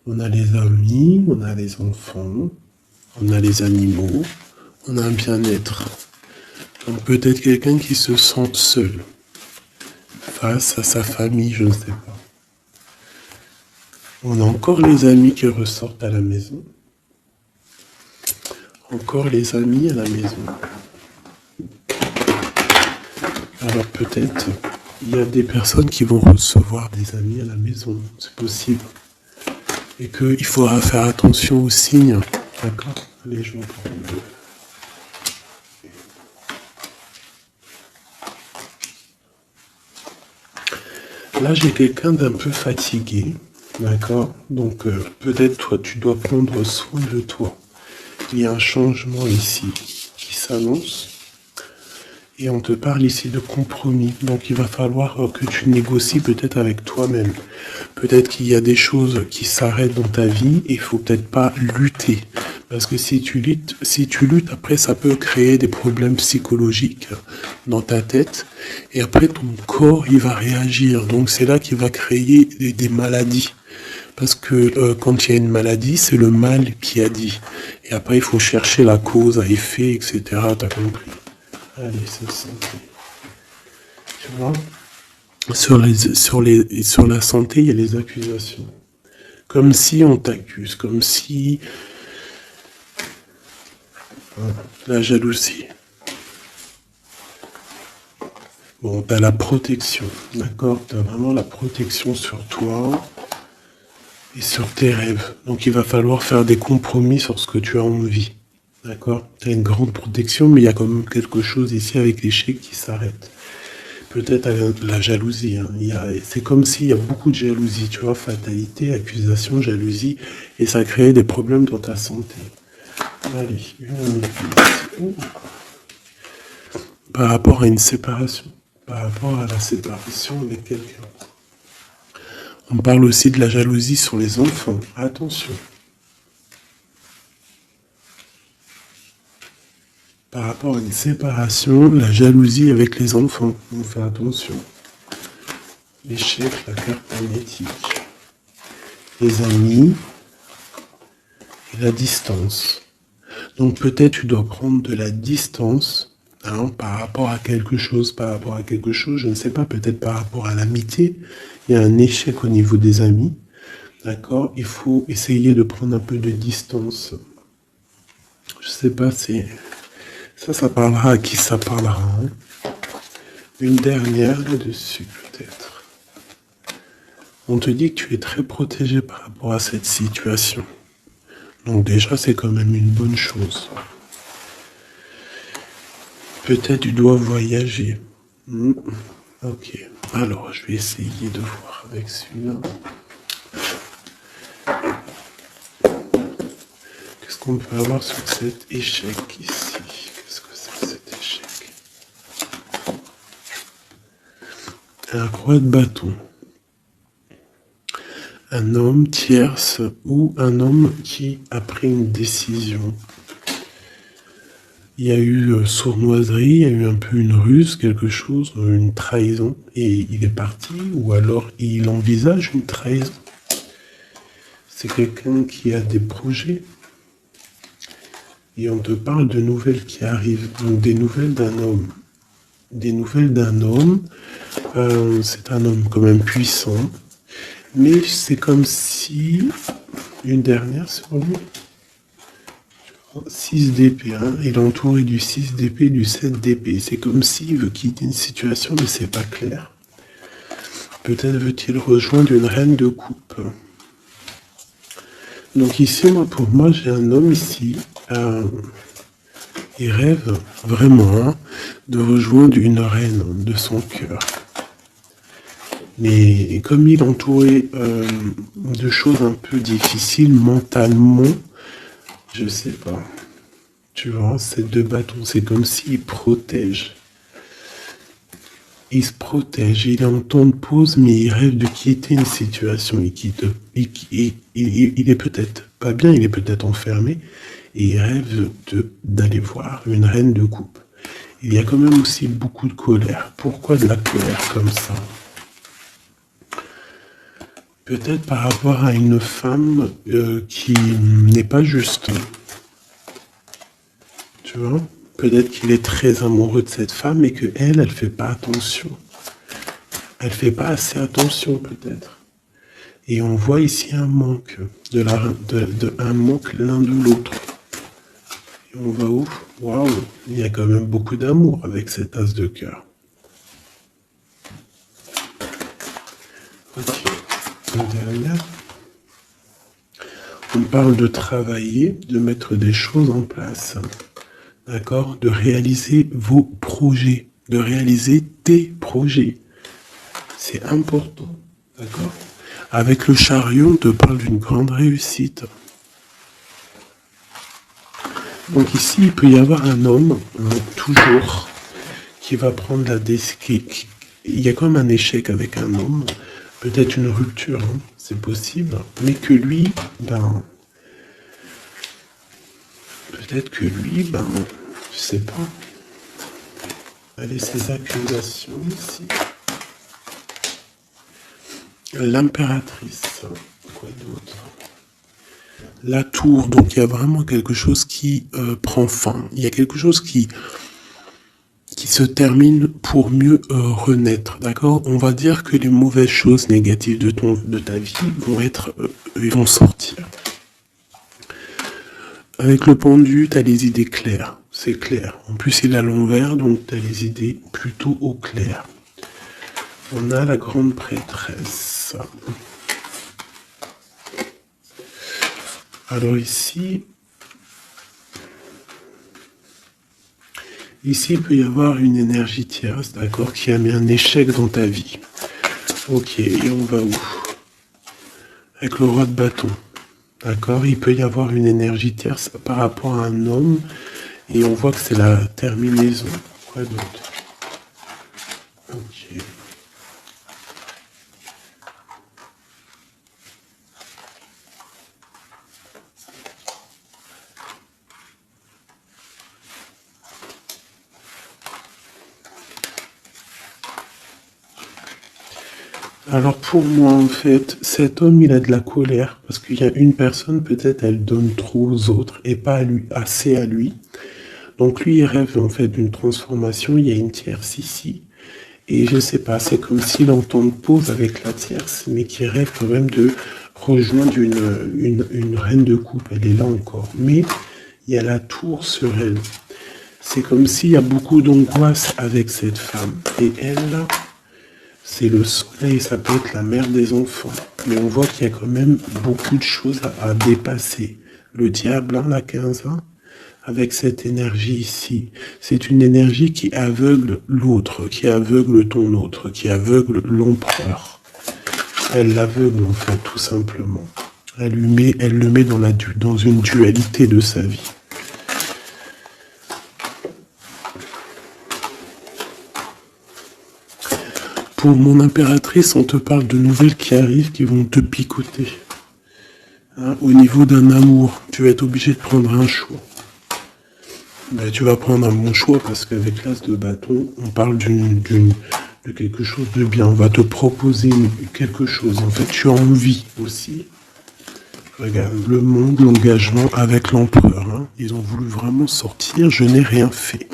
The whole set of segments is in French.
On a les amis, on a les enfants, on a les animaux, on a un bien-être. Donc peut-être quelqu'un qui se sent seul face à sa famille, je ne sais pas. On a encore les amis qui ressortent à la maison. Encore les amis à la maison. Alors peut-être il y a des personnes qui vont recevoir des amis à la maison, c'est possible. Et qu'il faudra faire attention aux signes. D'accord? Allez, je vais prendre. Là, j'ai quelqu'un d'un peu fatigué. D'accord? Donc peut-être toi, tu dois prendre soin de toi. Il y a un changement ici qui s'annonce. Et on te parle ici de compromis. Donc il va falloir que tu négocies peut-être avec toi-même. Peut-être qu'il y a des choses qui s'arrêtent dans ta vie et il faut peut-être pas lutter. Parce que si tu luttes, après ça peut créer des problèmes psychologiques dans ta tête. Et après ton corps, il va réagir. Donc c'est là qu'il va créer des maladies. Parce que quand il y a une maladie, c'est le mal qui a dit. Et après, il faut chercher la cause à effet, etc. T'as compris? Allez, c'est santé. Tu vois? Sur la santé, il y a les accusations. Comme si on t'accuse, comme si... La jalousie. Bon, t'as la protection, d'accord? T'as vraiment la protection sur toi et sur tes rêves. Donc il va falloir faire des compromis sur ce que tu as envie. D'accord? Tu as une grande protection, mais il y a quand même quelque chose ici avec l'échec qui s'arrête. Peut-être avec la jalousie. Hein. C'est comme s'il y a beaucoup de jalousie, tu vois, fatalité, accusation, jalousie, et ça crée des problèmes dans ta santé. Allez, par rapport à une séparation, par rapport à la séparation avec quelqu'un. On parle aussi de la jalousie sur les enfants. Attention. Par rapport à une séparation, la jalousie avec les enfants. On fait attention. L'échec, la carte magnétique. Les amis et la distance. Donc peut-être tu dois prendre de la distance par rapport à quelque chose, je ne sais pas, peut-être par rapport à l'amitié. Il y a un échec au niveau des amis. D'accord? Il faut essayer de prendre un peu de distance. Je sais pas, c'est... Ça parlera à qui ça parlera. Hein. Une dernière là-dessus, peut-être. On te dit que tu es très protégé par rapport à cette situation. Donc déjà, c'est quand même une bonne chose. Peut-être tu dois voyager. Ok. Alors, je vais essayer de voir avec celui-là. Qu'est-ce qu'on peut avoir sur cet échec ici? Qu'est-ce que c'est cet échec? Un roi de bâton. Un homme tierce ou un homme qui a pris une décision. Il y a eu sournoiserie, il y a eu un peu une ruse, quelque chose, une trahison, et il est parti, ou alors il envisage une trahison. C'est quelqu'un qui a des projets, et on te parle de nouvelles qui arrivent, donc des nouvelles d'un homme. Des nouvelles d'un homme, c'est un homme quand même puissant, mais c'est comme si, une dernière sur lui, 6 d'épée, hein. Il est entouré du 6 d'épée, du 7 d'épée. C'est comme s'il veut quitter une situation, mais c'est pas clair. Peut-être veut-il rejoindre une reine de coupe. Donc ici, pour moi, j'ai un homme ici. Il rêve vraiment de rejoindre une reine de son cœur. Mais comme il est entouré de choses un peu difficiles mentalement, je sais pas. Tu vois, ces deux bâtons, c'est comme s'il protège. Il se protège, il est en temps de pause, mais il rêve de quitter une situation. Il est peut-être pas bien, il est peut-être enfermé, et il rêve d'aller voir une reine de coupe. Il y a quand même aussi beaucoup de colère. Pourquoi de la colère comme ça? peut-être par rapport à une femme qui n'est pas juste. Tu vois? Peut-être qu'il est très amoureux de cette femme et que elle fait pas attention. Elle fait pas assez attention peut-être. Et on voit ici un manque, un manque l'un de l'autre. Et on va où? Waouh, il y a quand même beaucoup d'amour avec cet as de cœur. Ok, une dernière. On parle de travailler, de mettre des choses en place, d'accord? De réaliser vos projets, de réaliser tes projets. C'est important, d'accord? Avec le chariot, on te parle d'une grande réussite. Donc ici, il peut y avoir un homme, toujours, qui va prendre la décision. Il y a comme un échec avec un homme, peut-être une rupture, hein, c'est possible, mais que lui, peut-être que lui, je sais pas. Allez, ces accusations ici. L'impératrice, quoi d'autre? La tour, donc il y a vraiment quelque chose qui prend fin. Il y a quelque chose qui se termine pour mieux renaître, d'accord? On va dire que les mauvaises choses négatives de ta vie vont sortir. Avec le pendu, tu as les idées claires, c'est clair. En plus, il est à l'envers, donc tu as les idées plutôt au clair. On a la grande prêtresse. Alors ici, il peut y avoir une énergie tierce, d'accord, qui a mis un échec dans ta vie. Ok, et on va où? Avec le roi de bâton. D'accord, il peut y avoir une énergie tierce par rapport à un homme, et on voit que c'est la terminaison. Quoi d'autre? Ok. Alors pour moi, en fait, cet homme, il a de la colère, parce qu'il y a une personne, peut-être, elle donne trop aux autres, et pas à lui, assez à lui. Donc lui, il rêve en fait d'une transformation, il y a une tierce ici, et je sais pas, c'est comme s'il entend pause avec la tierce, mais qui rêve quand même de rejoindre une reine de coupe, elle est là encore. Mais il y a la tour sur elle. C'est comme s'il y a beaucoup d'angoisse avec cette femme, et elle, là, c'est le soleil, ça peut être la mère des enfants. Mais on voit qu'il y a quand même beaucoup de choses à dépasser. Le diable, la 15 ans, avec cette énergie ici, c'est une énergie qui aveugle l'autre, qui aveugle ton autre, qui aveugle l'empereur. Elle l'aveugle en fait, tout simplement. Elle le met dans une dualité de sa vie. Pour mon impératrice, on te parle de nouvelles qui arrivent, qui vont te picoter. Hein, au niveau d'un amour, tu vas être obligé de prendre un choix. Ben, tu vas prendre un bon choix parce qu'avec l'as de bâton, on parle de quelque chose de bien. On va te proposer quelque chose. En fait, tu as envie aussi. Regarde, le monde, l'engagement avec l'empereur. Hein. Ils ont voulu vraiment sortir, je n'ai rien fait.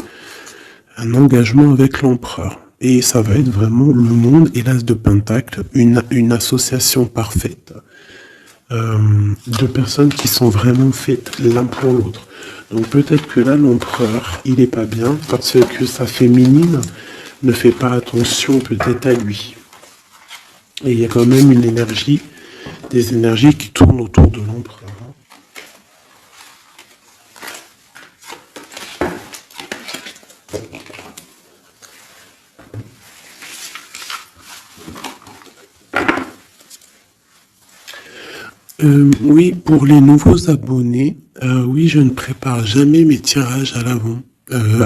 Un engagement avec l'empereur. Et ça va être vraiment le monde et l'as de pentacle, une association parfaite de personnes qui sont vraiment faites l'un pour l'autre. Donc peut-être que là, l'empereur, il est pas bien parce que sa féminine ne fait pas attention peut-être à lui. Et il y a quand même des énergies qui tournent autour de l'empereur. Oui, pour les nouveaux abonnés, oui, je ne prépare jamais mes tirages à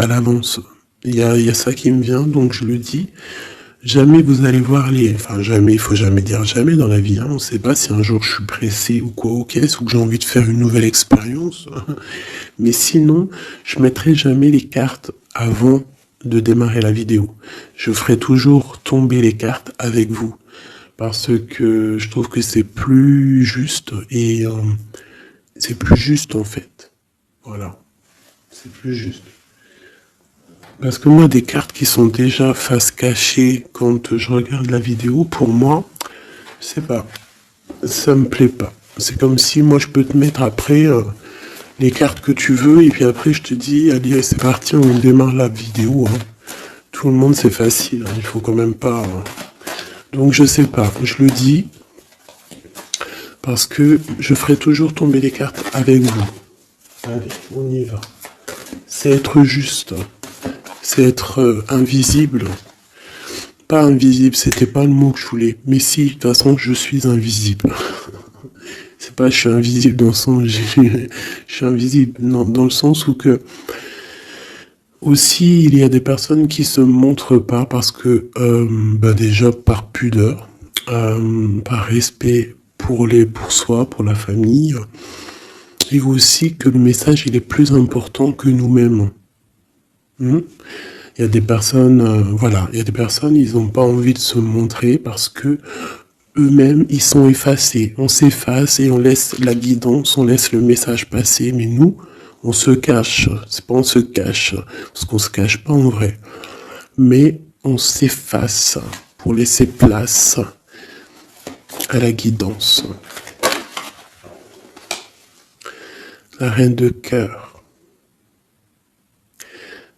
l'avance. Il y a ça qui me vient, donc je le dis. Jamais vous allez voir enfin jamais, il faut jamais dire jamais dans la vie, hein. On ne sait pas si un jour je suis pressé ou quoi au caisse, ou que j'ai envie de faire une nouvelle expérience. Mais sinon, je mettrai jamais les cartes avant de démarrer la vidéo. Je ferai toujours tomber les cartes avec vous. parce que je trouve que c'est plus juste et c'est plus juste en fait. Voilà, c'est plus juste. Parce que moi, des cartes qui sont déjà face cachée quand je regarde la vidéo, pour moi, je sais pas, ça me plaît pas. C'est comme si moi je peux te mettre après les cartes que tu veux et puis après je te dis allez c'est parti on démarre la vidéo. Hein. Tout le monde c'est facile, hein, il faut quand même pas. Hein. Donc je sais pas, je le dis parce que je ferai toujours tomber les cartes avec vous. Allez, on y va. C'est être juste, c'est être invisible. Pas invisible, c'était pas le mot que je voulais. Mais si, de toute façon, je suis invisible. C'est pas je suis invisible dans le sens je suis invisible, non, dans le sens où que aussi il y a des personnes qui se montrent pas parce que déjà par pudeur, par respect pour soi, pour la famille, et aussi que le message il est plus important que nous-mêmes. Il y a des personnes, voilà, il y a des personnes, ils n'ont pas envie de se montrer parce que eux-mêmes, ils sont effacés. On s'efface et on laisse la guidance, on laisse le message passer. Mais nous, on se cache. C'est pas on se cache, parce qu'on se cache pas en vrai. Mais on s'efface pour laisser place à la guidance. La reine de cœur.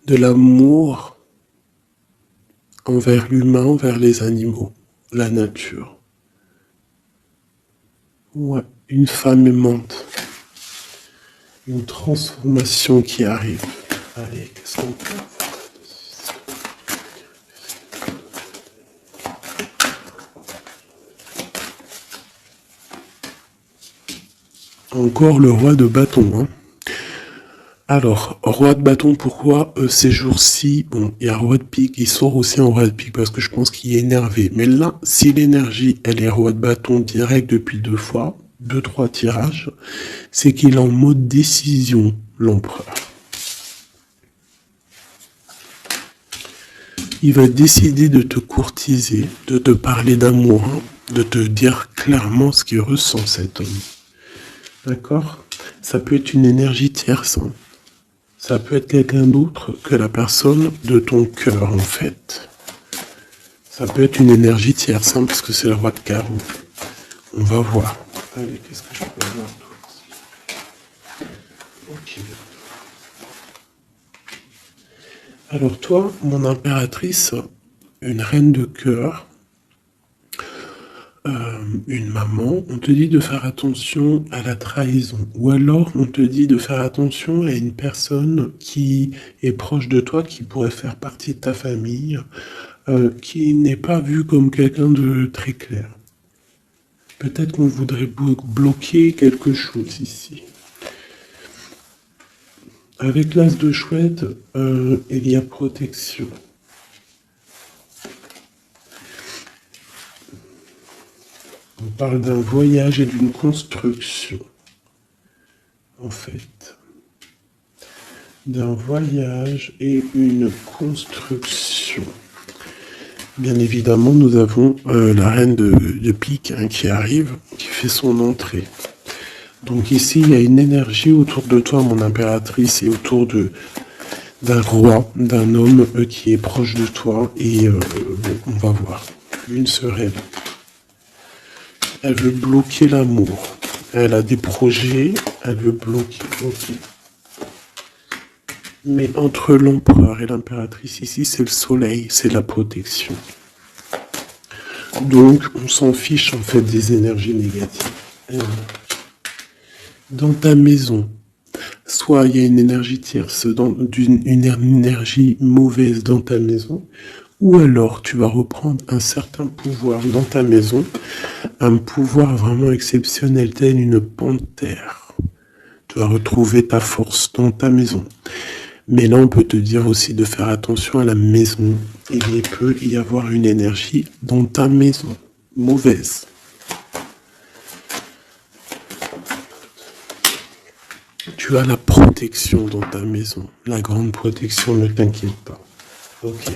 De l'amour envers l'humain, envers les animaux, la nature. Ouais, une femme aimante. Une transformation qui arrive. Allez, qu'est-ce qu'on peut avoir? Encore le roi de bâton. Hein. Alors, roi de bâton, pourquoi ces jours-ci, bon, il y a roi de pique, il sort aussi en roi de pique parce que je pense qu'il est énervé. Mais là, si l'énergie, elle est roi de bâton direct depuis 2 fois, 2-3 tirages, c'est qu'il est en mode décision, l'empereur. Il va décider de te courtiser, de te parler d'amour, hein, de te dire clairement ce qu'il ressent cet homme. D'accord? Ça peut être une énergie tierce. Hein. Ça peut être quelqu'un d'autre que la personne de ton cœur, en fait. Ça peut être une énergie tierce, hein, parce que c'est le roi de carreau. On va voir. Allez, qu'est-ce que je peux avoir d'autre? Ok. Alors toi, mon impératrice, une reine de cœur, une maman, on te dit de faire attention à la trahison. Ou alors on te dit de faire attention à une personne qui est proche de toi, qui pourrait faire partie de ta famille, qui n'est pas vue comme quelqu'un de très clair. Peut-être qu'on voudrait bloquer quelque chose ici. Avec l'as de chouette, il y a protection. On parle d'un voyage et d'une construction, en fait. D'un voyage et une construction. Bien évidemment, nous avons la reine de pique hein, qui arrive, qui fait son entrée. Donc ici, il y a une énergie autour de toi, mon impératrice, et autour d'un roi, d'un homme qui est proche de toi. Et bon, on va voir. Une sereine. Elle veut bloquer l'amour. Elle a des projets, elle veut bloquer. Okay. Mais entre l'empereur et l'impératrice, ici, c'est le soleil, c'est la protection. Donc, on s'en fiche, en fait, des énergies négatives. Dans ta maison, soit il y a une énergie tierce, une énergie mauvaise dans ta maison, ou alors tu vas reprendre un certain pouvoir dans ta maison, un pouvoir vraiment exceptionnel, tel une panthère. Tu vas retrouver ta force dans ta maison. Mais là, on peut te dire aussi de faire attention à la maison. Il peut y avoir une énergie dans ta maison, mauvaise. Tu as la protection dans ta maison. La grande protection, ne t'inquiète pas. Ok.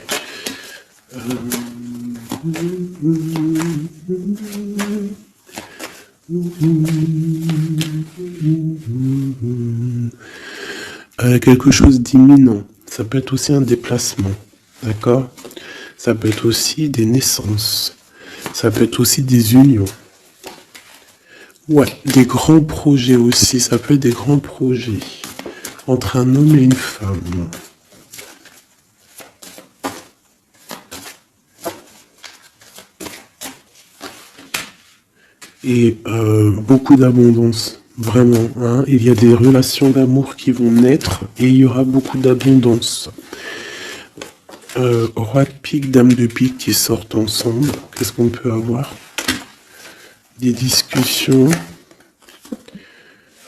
Quelque chose d'imminent. Ça peut être aussi un déplacement. D'accord? Ça peut être aussi des naissances. Ça peut être aussi des unions. Ouais, des grands projets aussi. Ça peut être des grands projets entre un homme et une femme. Et beaucoup d'abondance, vraiment. Hein. Il y a des relations d'amour qui vont naître et il y aura beaucoup d'abondance. Roi de pique, dame de pique qui sortent ensemble. Qu'est-ce qu'on peut avoir? Des discussions.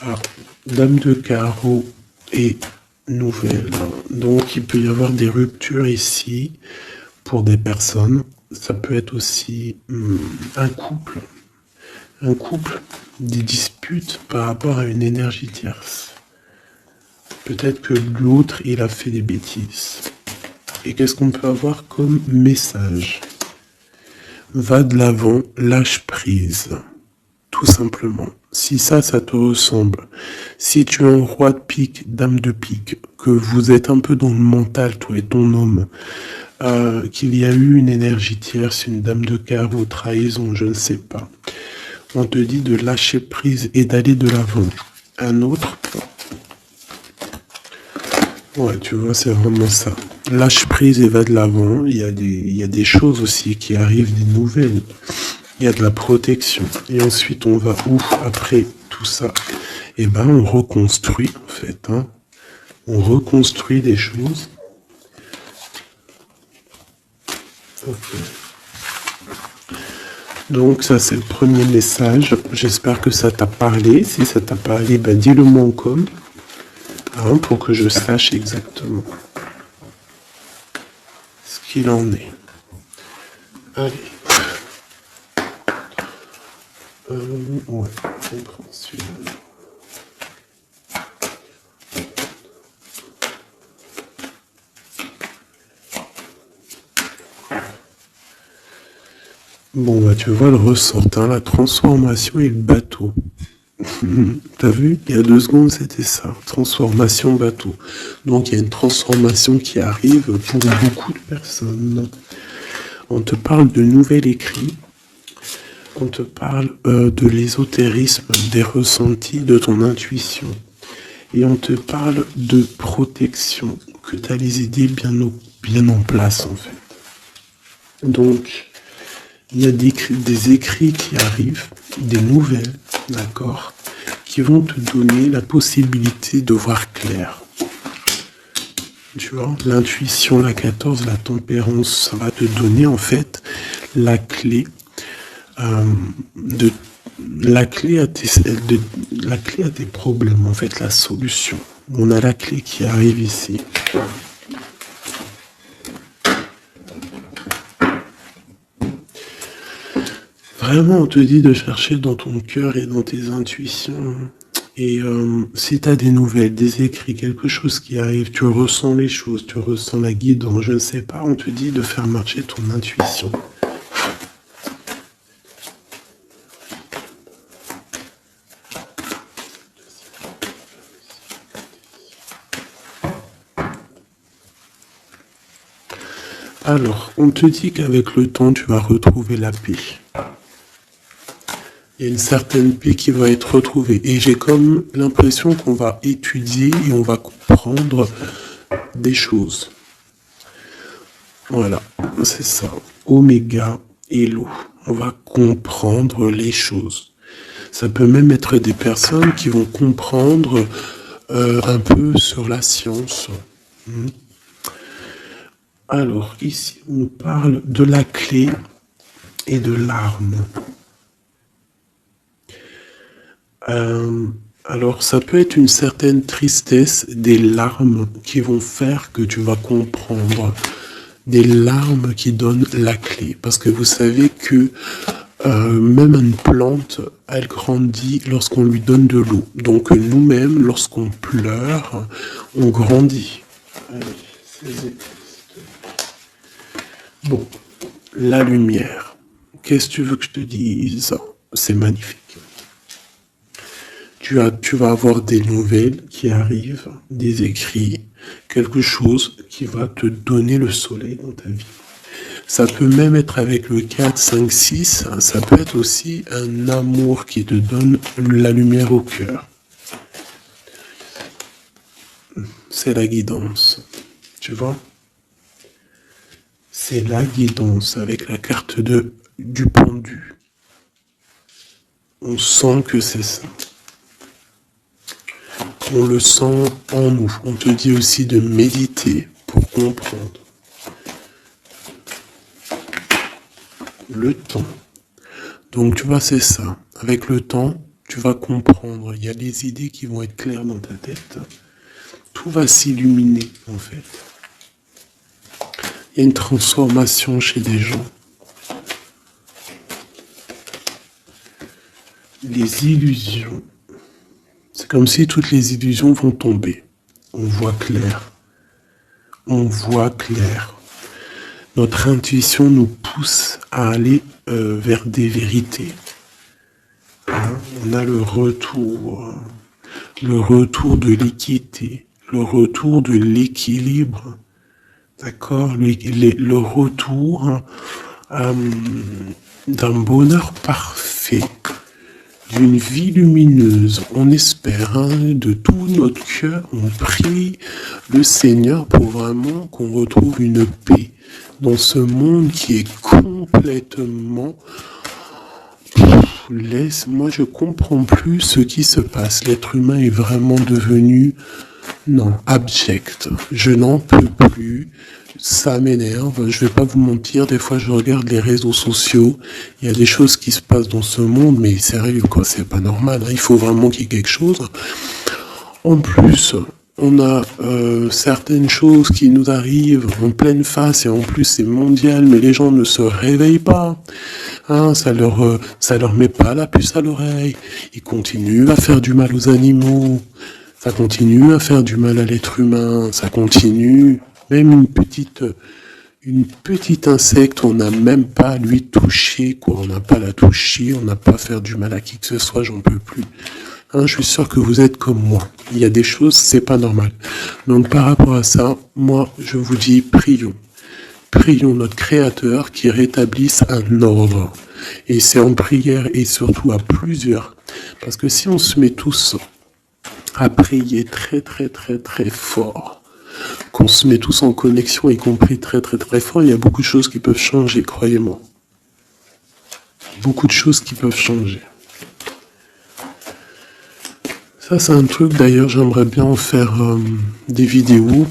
Alors, dame de carreau et nouvelle. Donc, il peut y avoir des ruptures ici pour des personnes. Ça peut être aussi un couple. Un couple, des disputes par rapport à une énergie tierce. Peut-être que l'autre, il a fait des bêtises. Et qu'est-ce qu'on peut avoir comme message? Va de l'avant, lâche prise. Tout simplement. Si ça te ressemble, si tu es un roi de pique, dame de pique, que vous êtes un peu dans le mental, toi et ton homme, qu'il y a eu une énergie tierce, une dame de carreau, trahison, je ne sais pas. On te dit de lâcher prise et d'aller de l'avant. Un autre, ouais, tu vois, c'est vraiment ça. Lâche prise et va de l'avant. Il y a des choses aussi qui arrivent, des nouvelles. Il y a de la protection. Et ensuite, on va où après tout ça? Eh ben, on reconstruit, en fait. Hein. On reconstruit des choses. Okay. Donc, ça, c'est le premier message. J'espère que ça t'a parlé. Si ça t'a parlé, ben, dis-le moi en com. Hein, pour que je sache exactement ce qu'il en est. Allez. Ouais, on prend celui-là. Bon, bah tu vois le ressort, hein, la transformation et le bateau. T'as vu? Il y a 2 secondes, c'était ça. Transformation bateau. Donc il y a une transformation qui arrive pour beaucoup de personnes. On te parle de nouvel écrit. On te parle de l'ésotérisme, des ressentis, de ton intuition. Et on te parle de protection, que tu as les idées bien en place en fait. Donc, il y a des écrits qui arrivent, des nouvelles, d'accord, qui vont te donner la possibilité de voir clair. Tu vois, l'intuition, la 14, la tempérance, ça va te donner en fait la clé la clé à tes problèmes, en fait, la solution. On a la clé qui arrive ici. Vraiment, on te dit de chercher dans ton cœur et dans tes intuitions. Et si tu as des nouvelles, des écrits, quelque chose qui arrive, tu ressens les choses, tu ressens la guidance, je ne sais pas, on te dit de faire marcher ton intuition. Alors, on te dit qu'avec le temps, tu vas retrouver la paix. Il y a une certaine paix qui va être retrouvée. Et j'ai comme l'impression qu'on va étudier et on va comprendre des choses. Voilà, c'est ça. Oméga et l'eau. On va comprendre les choses. Ça peut même être des personnes qui vont comprendre un peu sur la science. Alors, ici, on nous parle de la clé et de l'arme. Alors, ça peut être une certaine tristesse, des larmes qui vont faire que tu vas comprendre. Des larmes qui donnent la clé. Parce que vous savez que même une plante, elle grandit lorsqu'on lui donne de l'eau. Donc, nous-mêmes, lorsqu'on pleure, on grandit. Allez, Bon, la lumière. Qu'est-ce que tu veux que je te dise? C'est magnifique. Tu vas avoir des nouvelles qui arrivent, des écrits, quelque chose qui va te donner le soleil dans ta vie. Ça peut même être avec le 4, 5, 6, ça peut être aussi un amour qui te donne la lumière au cœur. C'est la guidance, tu vois? C'est la guidance avec la carte du pendu. On sent que c'est ça. On le sent en nous. On te dit aussi de méditer pour comprendre. Le temps. Donc tu vois, c'est ça. Avec le temps, tu vas comprendre. Il y a des idées qui vont être claires dans ta tête. Tout va s'illuminer, en fait. Il y a une transformation chez des gens. Les illusions. C'est comme si toutes les illusions vont tomber. On voit clair. On voit clair. Notre intuition nous pousse à aller vers des vérités. Hein? On a le retour de l'équité, le retour de l'équilibre, d'accord, le retour d'un bonheur parfait, d'une vie lumineuse. On espère, hein, de tout notre cœur, on prie le Seigneur pour vraiment qu'on retrouve une paix dans ce monde qui est complètement... Moi je comprends plus ce qui se passe. L'être humain est vraiment devenu, non, abject. Je n'en peux plus. Ça m'énerve. Je vais pas vous mentir. Des fois, je regarde les réseaux sociaux. Il y a des choses qui se passent dans ce monde, mais sérieux, quoi. C'est pas normal. Hein. Il faut vraiment qu'il y ait quelque chose. En plus, on a certaines choses qui nous arrivent en pleine face et en plus c'est mondial, mais les gens ne se réveillent pas. Hein, ça leur met pas la puce à l'oreille. Ils continuent à faire du mal aux animaux. Ça continue à faire du mal à l'être humain. Ça continue. Même une petite insecte, on n'a même pas à lui toucher, quoi. On n'a pas à la toucher, on n'a pas à faire du mal à qui que ce soit, j'en peux plus. Hein, je suis sûr que vous êtes comme moi. Il y a des choses, c'est pas normal. Donc par rapport à ça, moi, je vous dis, prions. Prions notre Créateur qui rétablisse un ordre. Et c'est en prière et surtout à plusieurs. Parce que si on se met tous à prier très très très très fort, qu'on se met tous en connexion, y compris très très très fort, il y a beaucoup de choses qui peuvent changer, croyez-moi. Beaucoup de choses qui peuvent changer. Ça, c'est un truc, d'ailleurs, j'aimerais bien en faire des vidéos.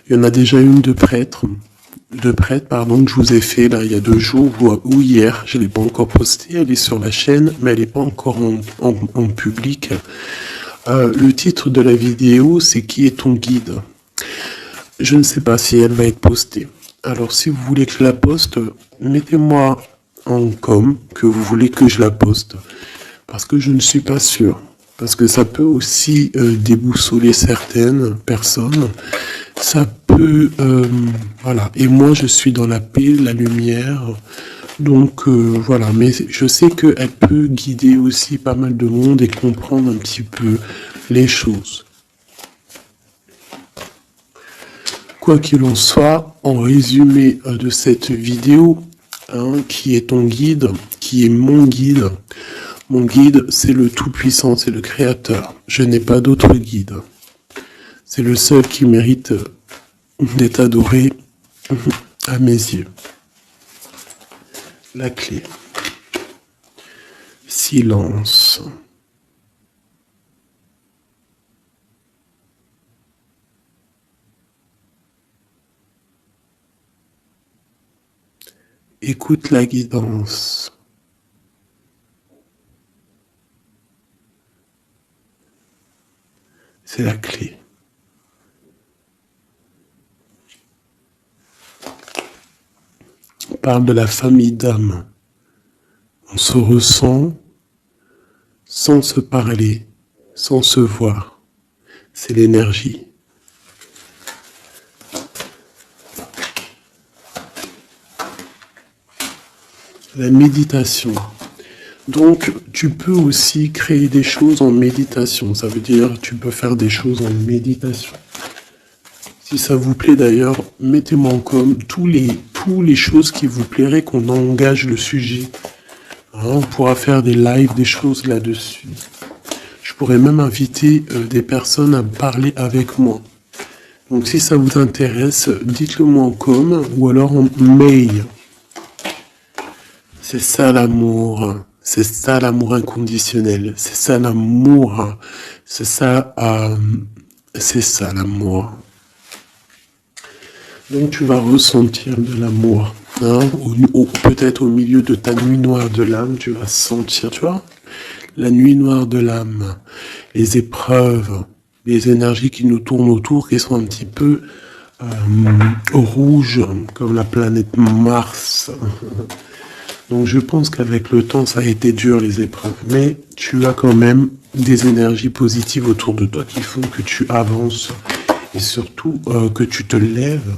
Il y en a déjà une de prêtre, pardon, que je vous ai fait là il y a 2 jours ou hier. Je l'ai pas encore postée, elle est sur la chaîne, mais elle n'est pas encore en public. Le titre de la vidéo, c'est Qui est ton guide? Je ne sais pas si elle va être postée. Alors, si vous voulez que je la poste, mettez-moi en com que vous voulez que je la poste. Parce que je ne suis pas sûr. Parce que ça peut aussi déboussoler certaines personnes. Ça peut... voilà. Et moi, je suis dans la paix, la lumière. Donc, voilà. Mais je sais qu'elle peut guider aussi pas mal de monde et comprendre un petit peu les choses. Quoi qu'il en soit, en résumé de cette vidéo, hein, qui est ton guide, qui est mon guide, c'est le Tout-Puissant, c'est le Créateur. Je n'ai pas d'autre guide. C'est le seul qui mérite d'être adoré à mes yeux. La clé. Silence. Écoute la guidance. C'est la clé. On parle de la famille d'âme. On se ressent sans se parler, sans se voir. C'est l'énergie. la méditation. Donc, tu peux aussi créer des choses en méditation. Ça veut dire, tu peux faire des choses en méditation. Si ça vous plaît d'ailleurs, mettez-moi en com tous les choses qui vous plairaient qu'on engage le sujet. Hein, on pourra faire des lives, des choses là-dessus. Je pourrais même inviter des personnes à parler avec moi. Donc si ça vous intéresse, dites-le moi en com ou alors en mail. C'est ça l'amour. C'est ça l'amour inconditionnel. C'est ça l'amour. C'est ça l'amour. Donc tu vas ressentir de l'amour. Hein, peut-être au milieu de ta nuit noire de l'âme, tu vas sentir, tu vois, la nuit noire de l'âme, les épreuves, les énergies qui nous tournent autour, qui sont un petit peu rouges, comme la planète Mars. Donc je pense qu'avec le temps, ça a été dur les épreuves. Mais tu as quand même des énergies positives autour de toi qui font que tu avances et surtout que tu te lèves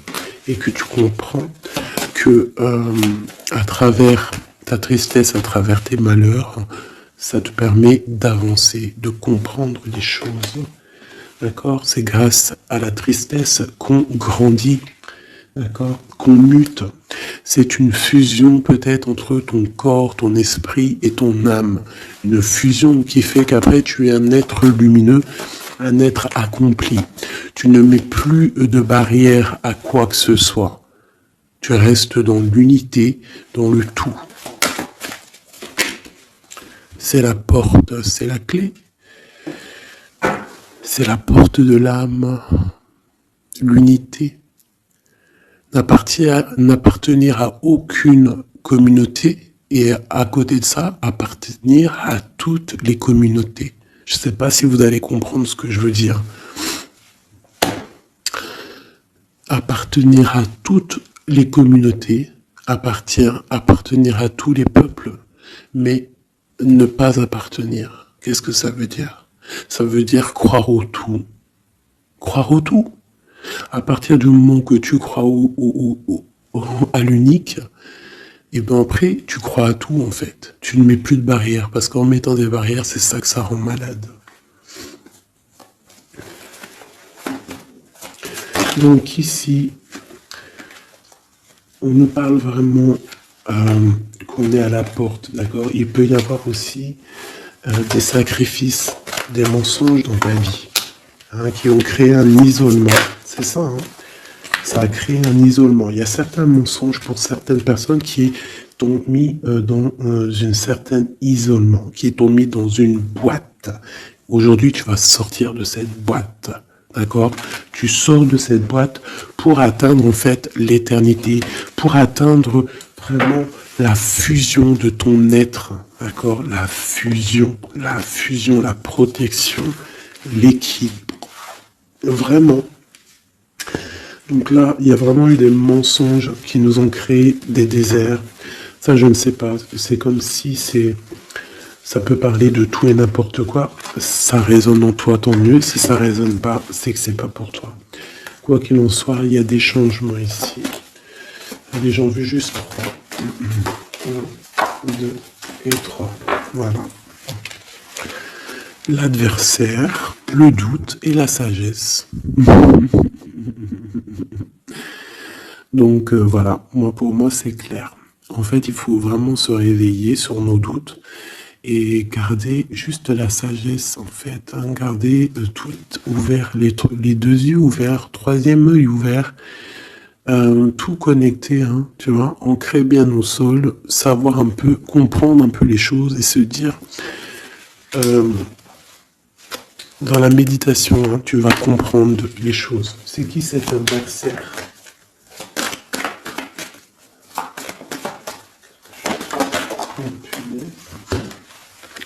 et que tu comprends que à travers ta tristesse, à travers tes malheurs, ça te permet d'avancer, de comprendre les choses. D'accord? C'est grâce à la tristesse qu'on grandit. D'accord? Qu'on mute. C'est une fusion peut-être entre ton corps, ton esprit et ton âme. Une fusion qui fait qu'après tu es un être lumineux, un être accompli. Tu ne mets plus de barrière à quoi que ce soit. Tu restes dans l'unité, dans le tout. C'est la porte, c'est la clé. C'est la porte de l'âme. L'unité. N'appartenir à aucune communauté et à côté de ça, appartenir à toutes les communautés. Je ne sais pas si vous allez comprendre ce que je veux dire. Appartenir à toutes les communautés, appartenir à tous les peuples, mais ne pas appartenir. Qu'est-ce que ça veut dire? Ça veut dire croire au tout. Croire au tout. À partir du moment que tu crois à l'unique, et bien après, tu crois à tout en fait. Tu ne mets plus de barrières, parce qu'en mettant des barrières, c'est ça que ça rend malade. Donc ici, on nous parle vraiment qu'on est à la porte, d'accord? Il peut y avoir aussi des sacrifices, des mensonges dans ta vie, hein, qui ont créé un isolement. C'est ça, hein. Ça a créé un isolement. Il y a certains mensonges pour certaines personnes qui t'ont mis dans un certain isolement, qui t'ont mis dans une boîte. Aujourd'hui, tu vas sortir de cette boîte, d'accord? Tu sors de cette boîte pour atteindre en fait l'éternité, pour atteindre vraiment la fusion de ton être, d'accord? La fusion, la protection, l'équilibre. Vraiment. Donc là, il y a vraiment eu des mensonges qui nous ont créé des déserts. Ça, je ne sais pas. C'est comme si ça peut parler de tout et n'importe quoi. Ça résonne en toi, tant mieux. Si ça résonne pas, c'est que c'est pas pour toi. Quoi qu'il en soit, il y a des changements ici. Il y a des gens vus juste 3. 1, 2 et 3. Voilà. L'adversaire, le doute et la sagesse. Donc voilà, pour moi c'est clair. En fait, il faut vraiment se réveiller sur nos doutes et garder juste la sagesse en fait. Hein, garder tout ouvert, les deux yeux ouverts, troisième œil ouvert, tout connecté, hein, tu vois, ancrer bien nos sols, savoir un peu, comprendre un peu les choses et se dire... dans la méditation, hein, tu vas comprendre les choses. C'est qui cet adversaire?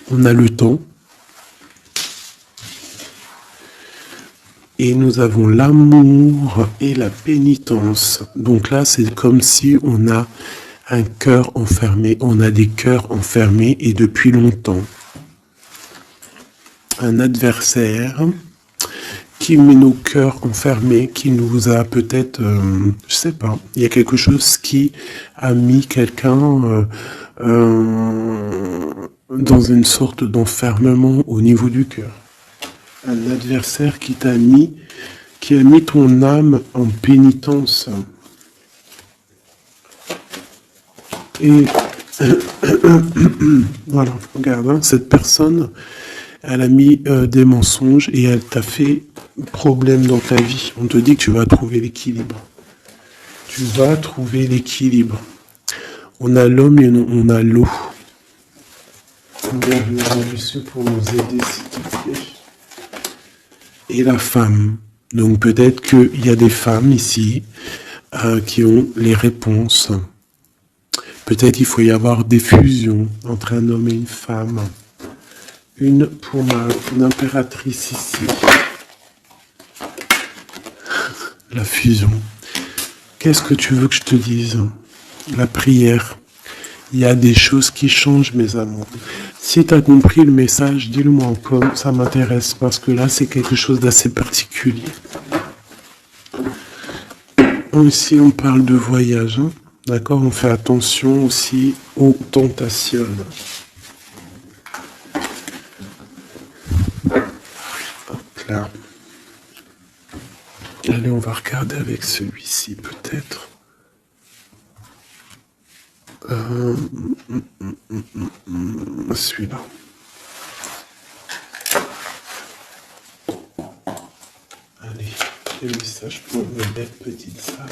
On a le temps. Et nous avons l'amour et la pénitence. Donc là, c'est comme si on a un cœur enfermé. On a des cœurs enfermés et depuis longtemps. Un adversaire qui met nos cœurs enfermés, qui nous a peut-être, je sais pas, il y a quelque chose qui a mis quelqu'un dans une sorte d'enfermement au niveau du cœur. Un adversaire qui a mis ton âme en pénitence. Et voilà, regarde, hein, cette personne, elle a mis des mensonges et elle t'a fait problème dans ta vie. On te dit que tu vas trouver l'équilibre. Tu vas trouver l'équilibre. On a l'homme et on a l'eau. Regarde, monsieur, pour nous aider, s'il te plaît. Et la femme. Donc peut-être qu'il y a des femmes ici qui ont les réponses. Peut-être il faut y avoir des fusions entre un homme et une femme. Une pour une impératrice ici. La fusion. Qu'est-ce que tu veux que je te dise? La prière. Il y a des choses qui changent, mes amours. Si tu as compris le message, dis-le-moi en com, ça m'intéresse, parce que là, c'est quelque chose d'assez particulier. Ici, on parle de voyage, hein. D'accord? On fait attention aussi aux tentations. Là. Allez, on va regarder avec celui-ci, peut-être. Celui-là. Allez, quel message pour une belle petite sable.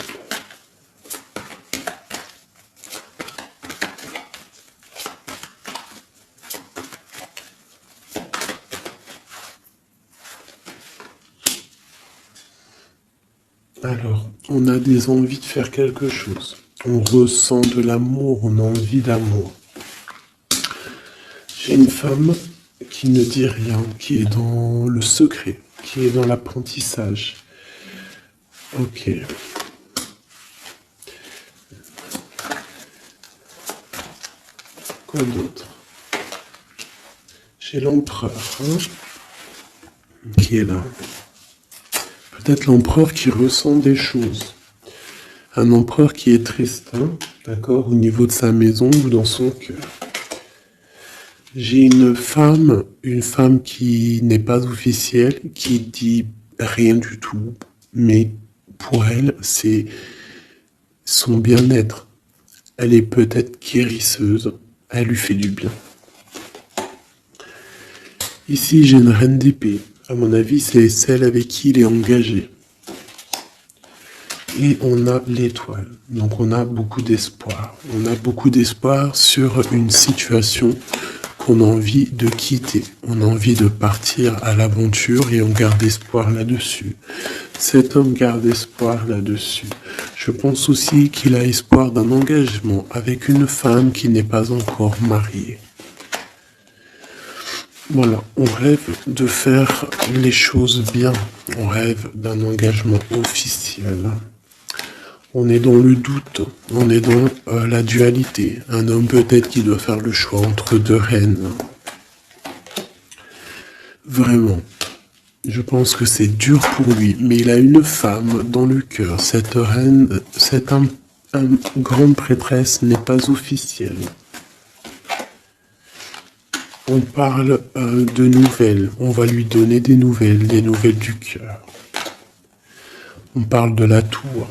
Alors, on a des envies de faire quelque chose. On ressent de l'amour, on a envie d'amour. J'ai une femme qui ne dit rien, qui est dans le secret, qui est dans l'apprentissage. Ok. Quoi d'autre? J'ai l'empereur, hein, qui est là. Peut-être l'empereur qui ressent des choses. Un empereur qui est triste, hein, d'accord, au niveau de sa maison ou dans son cœur. J'ai une femme qui n'est pas officielle, qui dit rien du tout, mais pour elle, c'est son bien-être. Elle est peut-être guérisseuse, elle lui fait du bien. Ici, j'ai une reine d'épée. À mon avis, c'est celle avec qui il est engagé. Et on a l'étoile. Donc on a beaucoup d'espoir. On a beaucoup d'espoir sur une situation qu'on a envie de quitter. On a envie de partir à l'aventure et on garde espoir là-dessus. Cet homme garde espoir là-dessus. Je pense aussi qu'il a espoir d'un engagement avec une femme qui n'est pas encore mariée. Voilà, on rêve de faire les choses bien. On rêve d'un engagement officiel. On est dans le doute, on est dans la dualité. Un homme peut-être qui doit faire le choix entre deux reines. Vraiment, je pense que c'est dur pour lui, mais il a une femme dans le cœur. Cette reine, cette grande prêtresse n'est pas officielle. On parle de nouvelles, on va lui donner des nouvelles du cœur. On parle de la tour.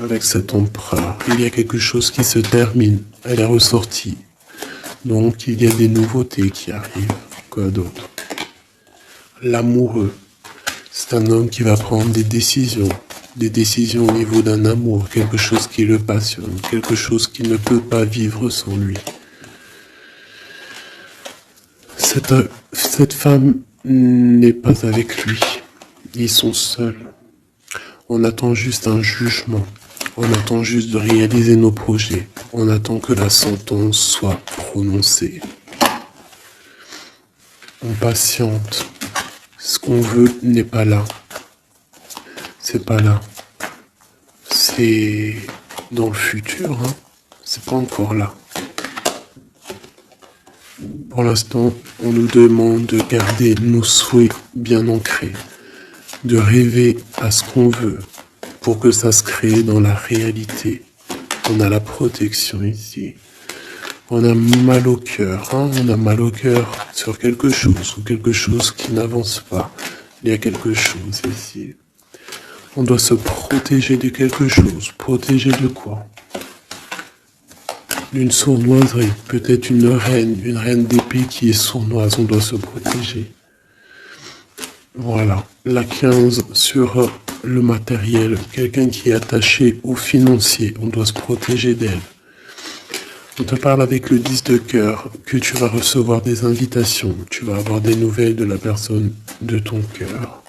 Avec cet empereur, il y a quelque chose qui se termine. Elle est ressortie. Donc, il y a des nouveautés qui arrivent. Quoi d'autre? L'amoureux. C'est un homme qui va prendre des décisions. Des décisions au niveau d'un amour. Quelque chose qui le passionne. Quelque chose qui ne peut pas vivre sans lui. Cette femme n'est pas avec lui. Ils sont seuls. On attend juste un jugement. On attend juste de réaliser nos projets. On attend que la sentence soit prononcée. On patiente. Ce qu'on veut n'est pas là. C'est pas là. C'est dans le futur, hein. C'est pas encore là. Pour l'instant, on nous demande de garder nos souhaits bien ancrés. de rêver à ce qu'on veut pour que ça se crée dans la réalité. On a la protection ici. On a mal au cœur, hein? On a mal au cœur sur quelque chose ou quelque chose qui n'avance pas. Il y a quelque chose ici. On doit se protéger de quelque chose. Protéger de quoi? D'une sournoiserie. Peut-être une reine d'épée qui est sournoise. On doit se protéger. Voilà. La 15 sur le matériel. Quelqu'un qui est attaché au financier. On doit se protéger d'elle. On te parle avec le 10 de cœur que tu vas recevoir des invitations. Tu vas avoir des nouvelles de la personne de ton cœur.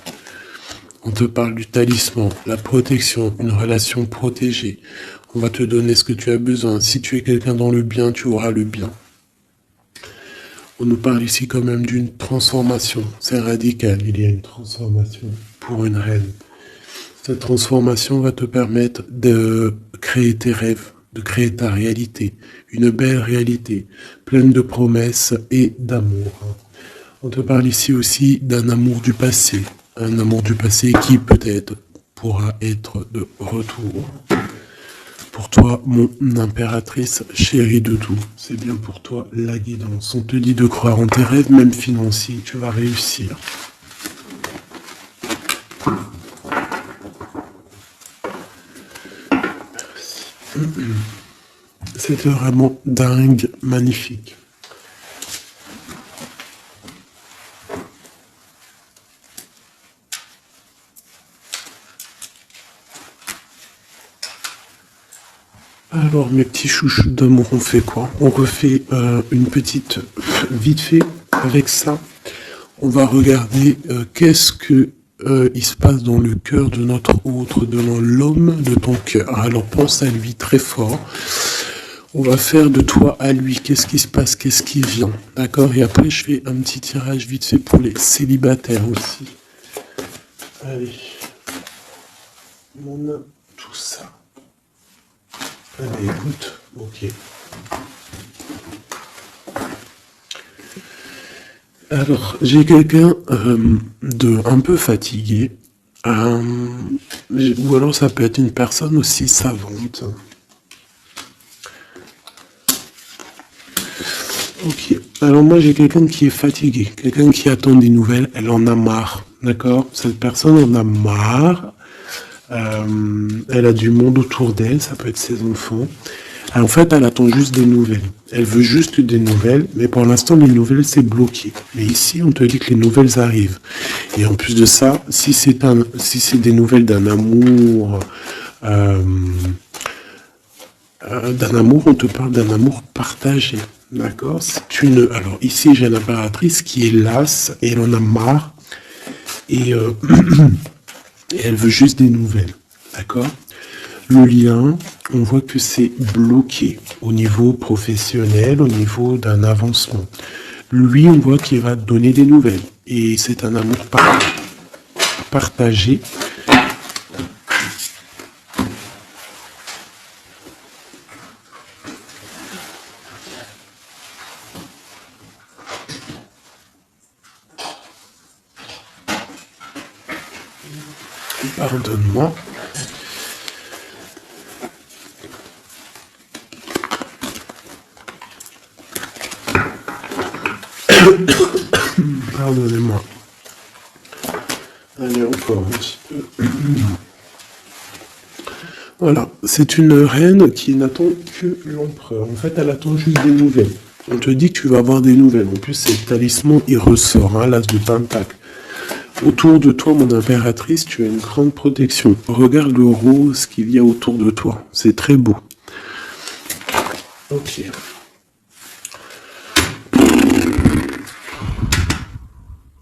On te parle du talisman, la protection, une relation protégée. On va te donner ce que tu as besoin. Si tu es quelqu'un dans le bien, tu auras le bien. On nous parle ici quand même d'une transformation. C'est radical, il y a une transformation pour une reine. Cette transformation va te permettre de créer tes rêves, de créer ta réalité. Une belle réalité, pleine de promesses et d'amour. On te parle ici aussi d'un amour du passé. Un amour du passé qui peut-être pourra être de retour. Pour toi, mon impératrice chérie de tout, c'est bien pour toi la guidance. On te dit de croire en tes rêves, même financiers, tu vas réussir. Merci. C'était vraiment dingue, magnifique. Alors mes petits chouchous d'amour, on fait quoi? On refait une petite vite fait avec ça. On va regarder qu'est-ce que il se passe dans le cœur de notre autre, dans l'homme de ton cœur. Alors pense à lui très fort. On va faire de toi à lui. Qu'est-ce qui se passe? Qu'est-ce qui vient? D'accord? Et après je fais un petit tirage vite fait pour les célibataires aussi. Allez. On a tout ça. Allez, écoute, ok. Alors, j'ai quelqu'un de un peu fatigué, ou alors ça peut être une personne aussi savante. Ok, alors moi j'ai quelqu'un qui est fatigué, quelqu'un qui attend des nouvelles, elle en a marre, d'accord? Cette personne en a marre. Elle a du monde autour d'elle, ça peut être ses enfants. En fait, elle attend juste des nouvelles. Elle veut juste des nouvelles, mais pour l'instant, les nouvelles, c'est bloqué. Mais ici, on te dit que les nouvelles arrivent. Et en plus de ça, si c'est des nouvelles d'un amour, on te parle d'un amour partagé. D'accord? Alors ici, j'ai l'impératrice qui est lasse et elle en a marre. Et elle veut juste des nouvelles, d'accord? Le lien, on voit que c'est bloqué au niveau professionnel, au niveau d'un avancement. Lui, on voit qu'il va donner des nouvelles. Et c'est un amour partagé. Pardonne-moi. Pardonnez-moi. Allez, encore un petit peu. Voilà, c'est une reine qui n'attend que l'empereur. En fait, elle attend juste des nouvelles. On te dit que tu vas avoir des nouvelles. En plus, c'est le talisman, il ressort, hein, l'as de pentacle. Autour de toi, mon impératrice, tu as une grande protection. Regarde le rose qu'il y a autour de toi. C'est très beau. Ok.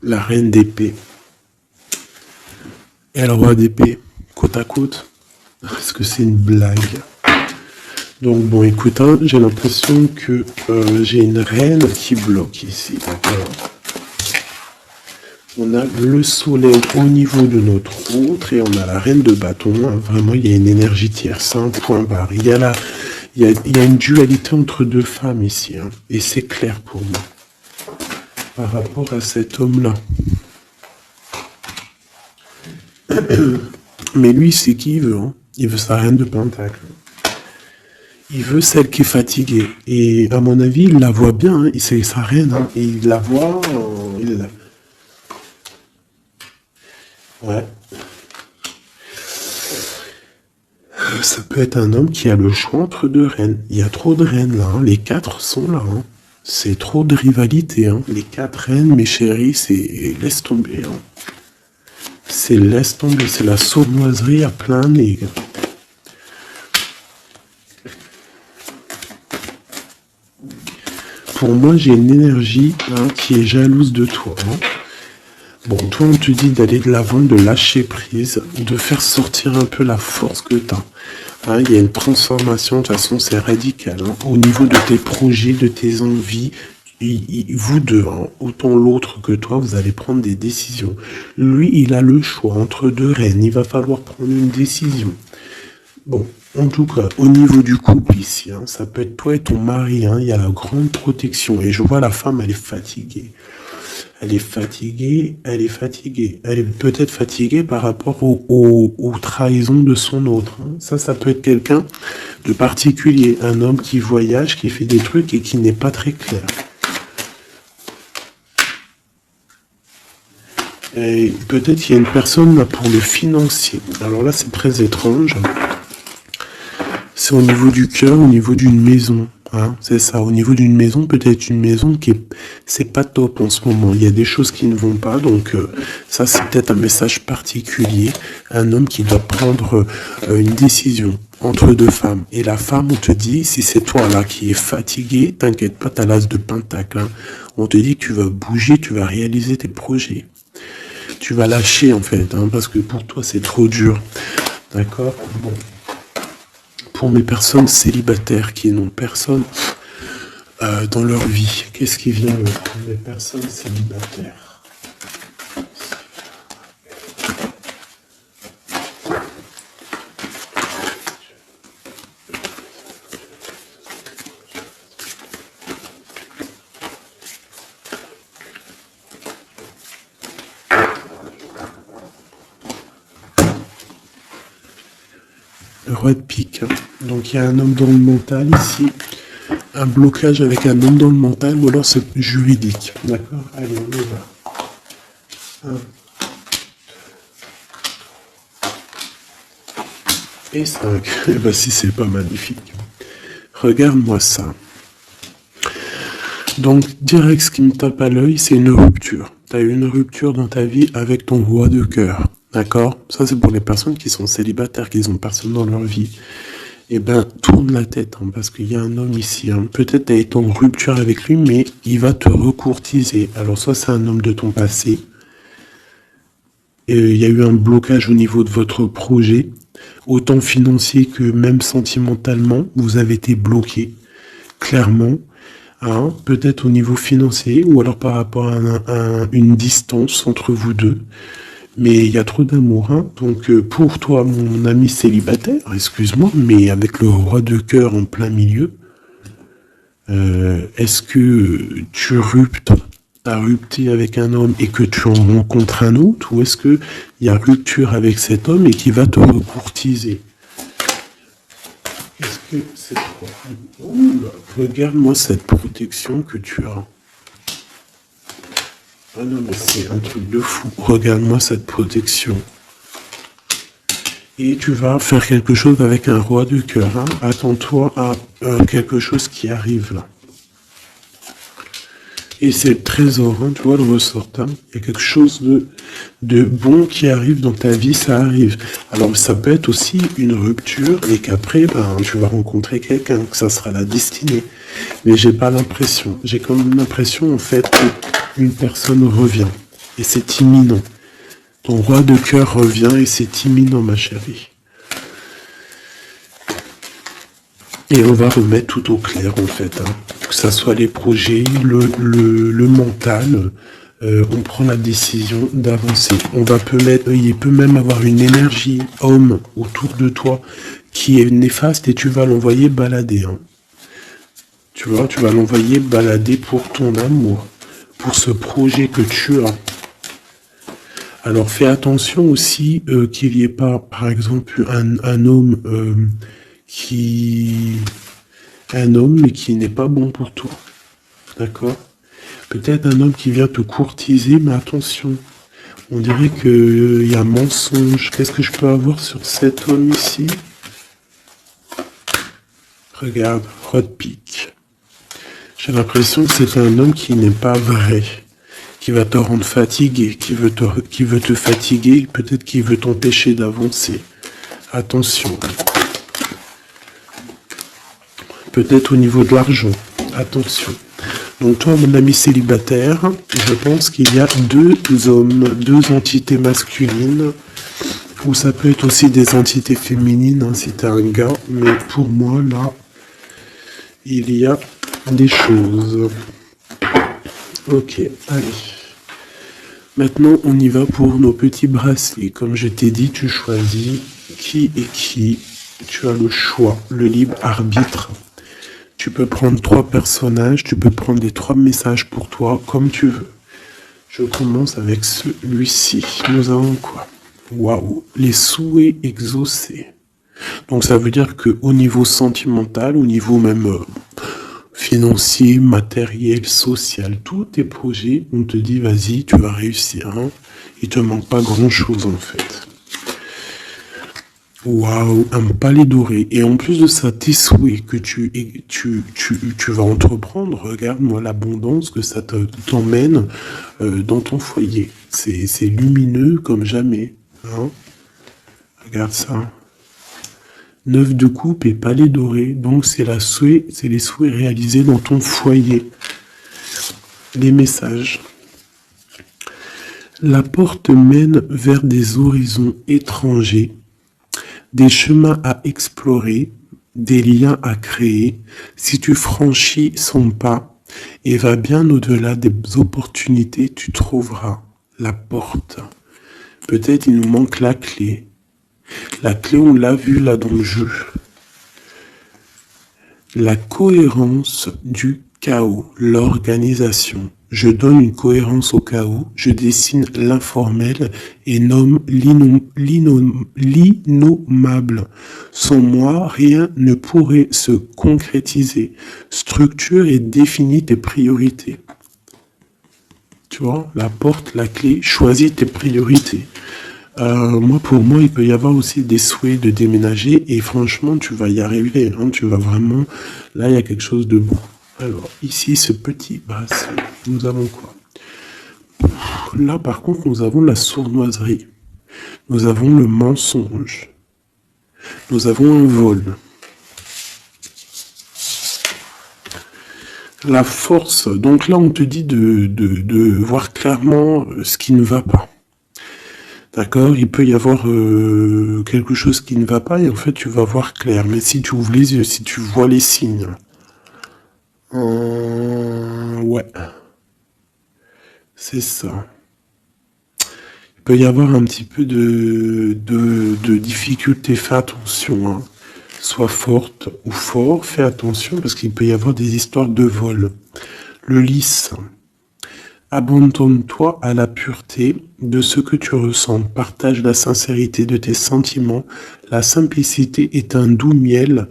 La reine d'épée. Et le roi d'épée, côte à côte. Est-ce que c'est une blague? Donc bon, écoute, hein, j'ai l'impression que j'ai une reine qui bloque ici. D'accord. On a le soleil au niveau de notre autre et on a la reine de bâton. Hein. Vraiment, il y a une énergie tierce, un point barre. Il y a une dualité entre deux femmes ici. Hein, et c'est clair pour moi. Par rapport à cet homme-là. Mais lui, c'est qui il veut. Hein. Il veut sa reine de pentacle. Il veut celle qui est fatiguée. Et à mon avis, il la voit bien. Hein. C'est sa reine. Hein. Et il la voit. Ouais. Ça peut être un homme qui a le choix entre deux reines. Il y a trop de reines là. Hein. Les quatre sont là. Hein. C'est trop de rivalité. Hein. Les quatre reines, mes chéris, c'est laisse tomber. Hein. C'est laisse tomber. C'est la sournoiserie à plein nez. Pour moi, j'ai une énergie qui est jalouse de toi. Hein. Bon, toi, on te dit d'aller de l'avant, de lâcher prise, de faire sortir un peu la force que tu as. Hein, il y a une transformation, de toute façon, c'est radical. Hein, au niveau de tes projets, de tes envies, vous deux, hein, autant l'autre que toi, vous allez prendre des décisions. Lui, il a le choix entre deux reines. Il va falloir prendre une décision. Bon, en tout cas, au niveau du couple ici, hein, ça peut être toi et ton mari, hein, il y a la grande protection. Et je vois la femme, elle est fatiguée. Elle est fatiguée, elle est fatiguée. Elle est peut-être fatiguée par rapport aux trahisons de son autre. Hein. Ça peut être quelqu'un de particulier. Un homme qui voyage, qui fait des trucs et qui n'est pas très clair. Et peut-être qu'il y a une personne là pour le financier. Alors là, c'est très étrange. C'est au niveau du cœur, au niveau d'une maison. Hein, c'est ça, au niveau d'une maison, peut-être une maison qui est, c'est pas top en ce moment. Il y a des choses qui ne vont pas, donc ça c'est peut-être un message particulier. Un homme qui doit prendre une décision entre deux femmes. Et la femme, on te dit, si c'est toi là qui es fatigué, t'inquiète pas, t'as l'as de pentacle. Hein. On te dit que tu vas bouger, tu vas réaliser tes projets. Tu vas lâcher en fait, hein, parce que pour toi c'est trop dur. D'accord ? Bon. Pour mes personnes célibataires qui n'ont personne dans leur vie, qu'est-ce qui vient pour les personnes célibataires? Le roi de pique. Donc il y a un homme dans le mental ici. Un blocage avec un homme dans le mental ou alors c'est juridique. D'accord? Allez, on y va. 1 et 5. Et ben si c'est pas magnifique. Regarde-moi ça. Donc direct ce qui me tape à l'œil, c'est une rupture. Tu as eu une rupture dans ta vie avec ton roi de cœur. D'accord? Ça c'est pour les personnes qui sont célibataires, qui n'ont personne dans leur vie. Eh ben, tourne la tête, hein, parce qu'il y a un homme ici. Hein. Peut-être tu as été en rupture avec lui, mais il va te recourtiser. Alors, soit c'est un homme de ton passé, et il y a eu un blocage au niveau de votre projet, autant financier que même sentimentalement, vous avez été bloqué, clairement. Hein, peut-être au niveau financier, ou alors par rapport à une distance entre vous deux. Mais il y a trop d'amour, hein. Donc pour toi, mon ami célibataire, excuse-moi, mais avec le roi de cœur en plein milieu, est-ce que t'as rupté avec un homme et que tu en rencontres un autre, ou est-ce que il y a rupture avec cet homme et qui va te recourtiser? Est-ce que c'est quoi? Regarde-moi cette protection que tu as. Ah non, mais c'est un truc de fou. Regarde-moi cette protection. Et tu vas faire quelque chose avec un roi de cœur. Hein. Attends-toi à quelque chose qui arrive là. Et c'est le trésor, hein, tu vois le ressort. Hein. Il y a quelque chose de bon qui arrive dans ta vie, ça arrive. Alors ça peut être aussi une rupture et qu'après, tu vas rencontrer quelqu'un, que ça sera la destinée. Mais j'ai pas l'impression. J'ai quand même l'impression en fait qu'une personne revient. Et c'est imminent. Ton roi de cœur revient et c'est imminent, ma chérie. Et on va remettre tout au clair en fait. Hein. Que ça soit les projets, le mental, on prend la décision d'avancer. Il peut même avoir une énergie homme autour de toi qui est néfaste et tu vas l'envoyer balader. Hein. Tu vois, tu vas l'envoyer balader pour ton amour, pour ce projet que tu as. Alors fais attention aussi qu'il n'y ait pas, par exemple, un homme mais qui n'est pas bon pour toi. D'accord? Peut-être un homme qui vient te courtiser, mais attention. On dirait qu'il y a mensonge. Qu'est-ce que je peux avoir sur cet homme ici? Regarde, Rod Peak. J'ai l'impression que c'est un homme qui n'est pas vrai, qui va te rendre fatigué, qui veut te fatiguer, peut-être qu'il veut t'empêcher d'avancer. Attention. Peut-être au niveau de l'argent. Attention. Donc toi, mon ami célibataire, je pense qu'il y a deux hommes, deux entités masculines, ou ça peut être aussi des entités féminines, hein, si t'es un gars, mais pour moi, là, il y a des choses. Ok, allez. Maintenant, on y va pour nos petits bracelets. Comme je t'ai dit, tu choisis qui est qui. Tu as le choix, le libre arbitre. Tu peux prendre 3 personnages, tu peux prendre les 3 messages pour toi, comme tu veux. Je commence avec celui-ci. Nous avons quoi? Waouh, les souhaits exaucés. Donc ça veut dire que au niveau sentimental, au niveau même financier, matériel, social, tous tes projets, on te dit vas-y, tu vas réussir. Hein. Il te manque pas grand-chose en fait. Waouh, un palais doré. Et en plus de ça, tes souhaits que tu vas entreprendre, regarde-moi l'abondance que ça t'emmène dans ton foyer. C'est lumineux comme jamais. Hein. Regarde ça. 9 de coupe et palais doré. Donc c'est les souhaits réalisés dans ton foyer. Les messages. La porte mène vers des horizons étrangers. Des chemins à explorer, des liens à créer, si tu franchis son pas et vas bien au-delà des opportunités, tu trouveras la porte. Peut-être il nous manque la clé. La clé, on l'a vu là dans le jeu. La cohérence du chaos, l'organisation. Je donne une cohérence au chaos, je dessine l'informel et nomme l'innommable. Sans moi, rien ne pourrait se concrétiser. Structure et définis tes priorités. Tu vois, la porte, la clé, choisis tes priorités. Pour moi, il peut y avoir aussi des souhaits de déménager et franchement, tu vas y arriver. Hein, tu vas vraiment... Là, il y a quelque chose de bon. Alors, ici, ce petit bracelet, nous avons quoi? Là, par contre, nous avons la sournoiserie. Nous avons le mensonge. Nous avons un vol. La force. Donc là, on te dit de voir clairement ce qui ne va pas. D'accord? Il peut y avoir quelque chose qui ne va pas et en fait, tu vas voir clair. Mais si tu ouvres les yeux, si tu vois les signes... ouais. C'est ça. Il peut y avoir un petit peu de difficulté. Fais attention. Hein. Sois forte ou fort. Fais attention parce qu'il peut y avoir des histoires de vol. Le lys. Abandonne-toi à la pureté de ce que tu ressens. Partage la sincérité de tes sentiments. La simplicité est un doux miel.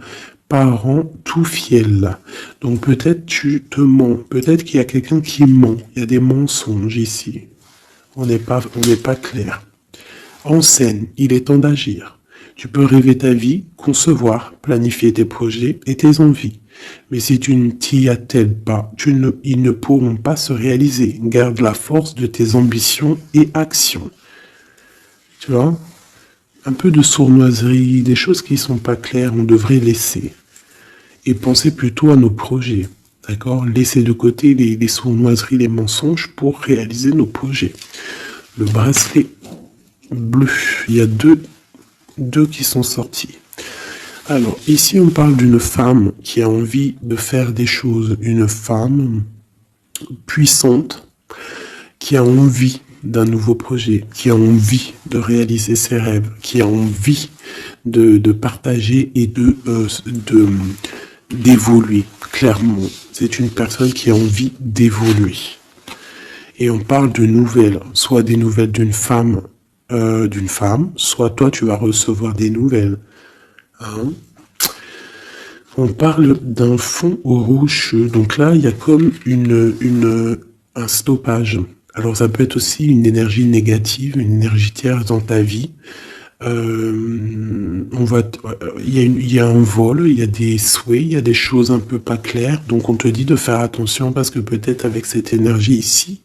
Parent tout fiel. Donc peut-être tu te mens, peut-être qu'il y a quelqu'un qui ment, il y a des mensonges ici. On n'est pas clair. En scène, il est temps d'agir. Tu peux rêver ta vie, concevoir, planifier tes projets et tes envies. Mais si tu ne t'y attelles pas, ils ne pourront pas se réaliser. Garde la force de tes ambitions et actions. Tu vois ? Un peu de sournoiserie, des choses qui ne sont pas claires, on devrait laisser. Et penser plutôt à nos projets, d'accord? Laisser de côté les sournoiseries, les mensonges pour réaliser nos projets. Le bracelet bleu, il y a deux qui sont sortis. Alors, ici, on parle d'une femme qui a envie de faire des choses. Une femme puissante qui a envie d'un nouveau projet, qui a envie de réaliser ses rêves, qui a envie de partager et d'évoluer, clairement. C'est une personne qui a envie d'évoluer. Et on parle de nouvelles, soit des nouvelles d'une femme, soit toi tu vas recevoir des nouvelles. Hein. On parle d'un fond rocheux. Donc là, il y a comme un stoppage. Alors ça peut être aussi une énergie négative, une énergie tierce dans ta vie. Il y a un vol, il y a des souhaits, il y a des choses un peu pas claires. Donc on te dit de faire attention parce que peut-être avec cette énergie ici,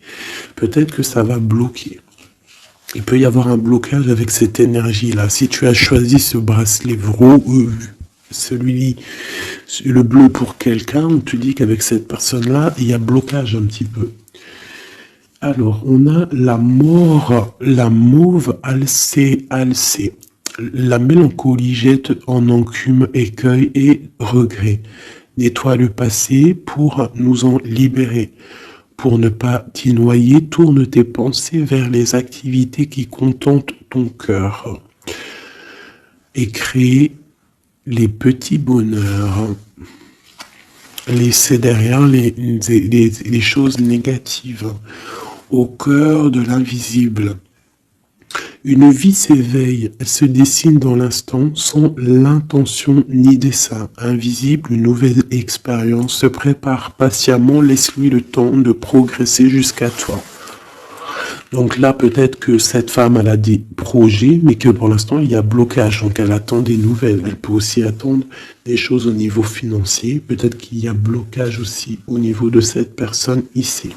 peut-être que ça va bloquer. Il peut y avoir un blocage avec cette énergie-là. Si tu as choisi ce bracelet celui, le bleu pour quelqu'un, on te dit qu'avec cette personne-là, il y a blocage un petit peu. Alors, on a la mort, la mauve alcée. La mélancolie jette en enclume, écueil et regret. Nettoie le passé pour nous en libérer. Pour ne pas t'y noyer, tourne tes pensées vers les activités qui contentent ton cœur. Et crée les petits bonheurs. Laissez derrière les choses négatives. Au cœur de l'invisible. Une vie s'éveille, elle se dessine dans l'instant sans l'intention ni dessein. Invisible, une nouvelle expérience se prépare patiemment, laisse-lui le temps de progresser jusqu'à toi. Donc là, peut-être que cette femme, elle a des projets, mais que pour l'instant, il y a blocage. Donc elle attend des nouvelles. Elle peut aussi attendre des choses au niveau financier. Peut-être qu'il y a blocage aussi au niveau de cette personne ici.